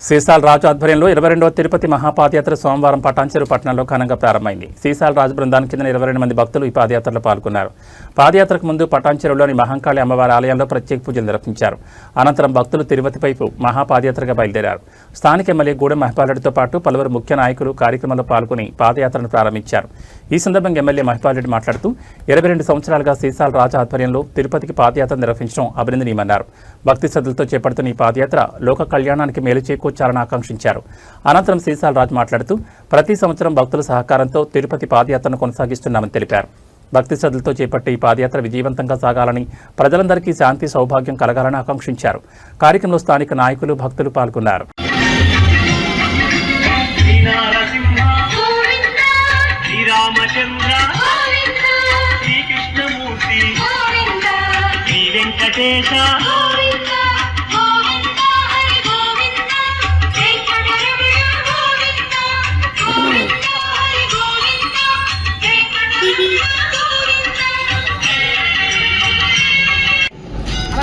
సీసాల రాజు ఆధ్వర్యంలో 22వ తిరుపతి మహాపాదయాత్ర సోమవారం పటాన్చెరు పట్టణంలో ఘనంగా ప్రారంభమైంది. సీసాల రాజు బృందానికి చెందిన 22 మంది భక్తులు ఈ పాదయాత్రలో పాల్గొన్నారు. పాదయాత్రకు ముందు పటాన్చెరులోని మహంకాళి అమ్మవారి ఆలయంలో ప్రత్యేక పూజలు నిర్వహించారు. అనంతరం భక్తులు తిరుపతి వైపు మహాపాదయాత్రగా బయలుదేరారు. స్థానిక ఎమ్మెల్యే గూడెం మహిపాల్రెడ్డితో పాటు పలువురు ముఖ్య నాయకులు కార్యక్రమంలో పాల్గొని పాదయాత్రను ప్రారంభించారు. ఈ సందర్భంగా ఎమ్మెల్యే మహిపాల్రెడ్డి మాట్లాడుతూ 22 సంవత్సరాలుగా సీసాల రాజు ఆధ్వర్యంలో తిరుపతికి పాదయాత్ర నిర్వహించడం అభినందనీయమన్నారు. భక్తి శ్రద్ధలతో చేపడుతున్న ఈ పాదయాత్ర లోక కళ్యాణానికి మేలు చేకూర్చాలని ఆకాంక్షించారు. అనంతరం సీసాల రాజు మాట్లాడుతూ ప్రతి సంవత్సరం భక్తుల సహకారంతో తిరుపతి పాదయాత్రను కొనసాగిస్తున్నామని తెలిపారు. భక్తి శ్రద్ధలతో చేపట్టే ఈ పాదయాత్ర విజయవంతంగా సాగాలని, ప్రజలందరికీ శాంతి సౌభాగ్యం కలగాలని ఆకాంక్షించారు. కార్యక్రమంలో స్థానిక నాయకులు భక్తులు పాల్గొన్నారు.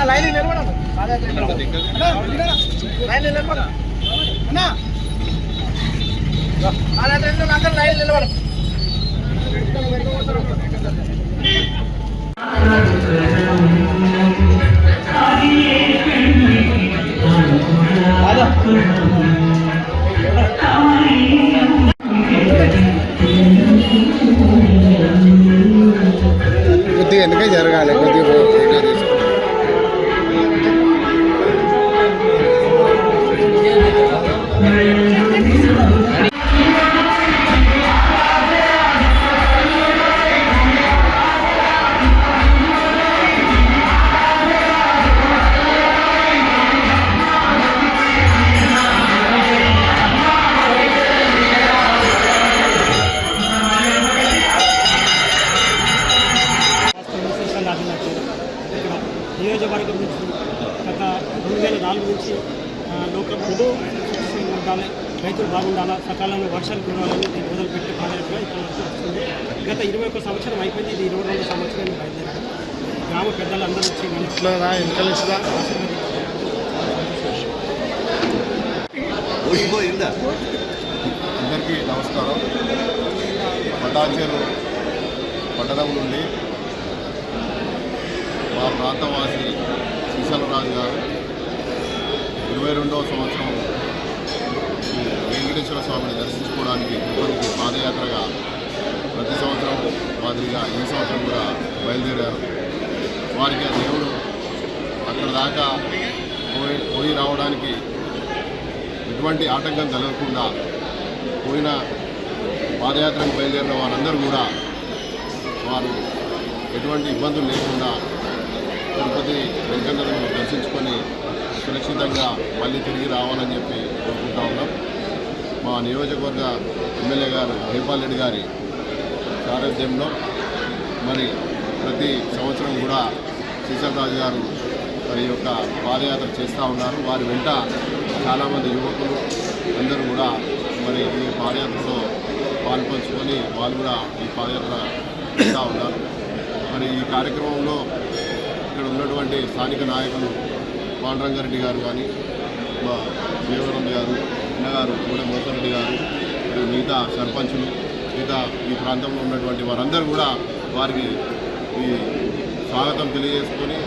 లైన్ నిలబడదు లైన్ నిలబడ అన్నా అలా అందరూ లైన్ నిలబడ కొద్దిగా వెనక జరగాలి. కొద్దిగా నియోజకవర్గం నుంచి గత 2004 నుంచి లోకల్లో ఉండాలి, రైతులు బాగుండాలా, సకాలంలో వర్షాలు కురవాలని నేను మొదలుపెట్టి పాదయాత్ర ఇప్పటివరకు వస్తుంది. గత 21 సంవత్సరం అయిపోయింది. ఇది 22వ సంవత్సరం బయలుదేరారు. గ్రామ పెద్దలు అందరూ వచ్చి అందరికీ నమస్కారం. పటాన్చెరు పట్టణం నుండి మా ప్రాంతవాసి సీసాలరాజు గారు 22వ సంవత్సరం వెంకటేశ్వర స్వామిని దర్శించుకోవడానికి తిరుపతికి పాదయాత్రగా ప్రతి సంవత్సరం మాదిరిగా ఈ సంవత్సరం కూడా బయలుదేరారు. వారికి ఆ దేవుడు అక్కడ దాకా పోయి రావడానికి ఎటువంటి ఆటంకం కలగకుండా పోయిన పాదయాత్రకు బయలుదేరిన వారందరూ కూడా వారు ఎటువంటి ఇబ్బందులు లేకుండా తిరుపతి వెంకన్నను దర్శించుకొని సురక్షితంగా మళ్ళీ తిరిగి రావాలని చెప్పి కోరుకుంటా ఉన్నాం. మా నియోజకవర్గ ఎమ్మెల్యే గారు మహిపాల్రెడ్డి గారి సారథ్యంలో మరి ప్రతి సంవత్సరం కూడా సీసాలరాజు గారు మరి యొక్క పాదయాత్ర చేస్తూ ఉన్నారు. వారి వెంట చాలామంది యువకులు అందరూ కూడా మరి ఈ పాదయాత్రలో పాల్పంచుకొని వాళ్ళు కూడా ఈ పాదయాత్ర చేస్తూ ఉన్నారు. మరి ఈ కార్యక్రమంలో ఇక్కడ ఉన్నటువంటి స్థానిక నాయకులు పాండురంగారెడ్డి గారు కానీ, మా దేవరంగ గారు, అన్నగారు కూడా మోసరెడ్డి గారు, మరియు మిగతా సర్పంచులు, మిగతా ఈ ప్రాంతంలో ఉన్నటువంటి వారందరూ కూడా వారికి ఈ స్వాగతం తెలియజేసుకొని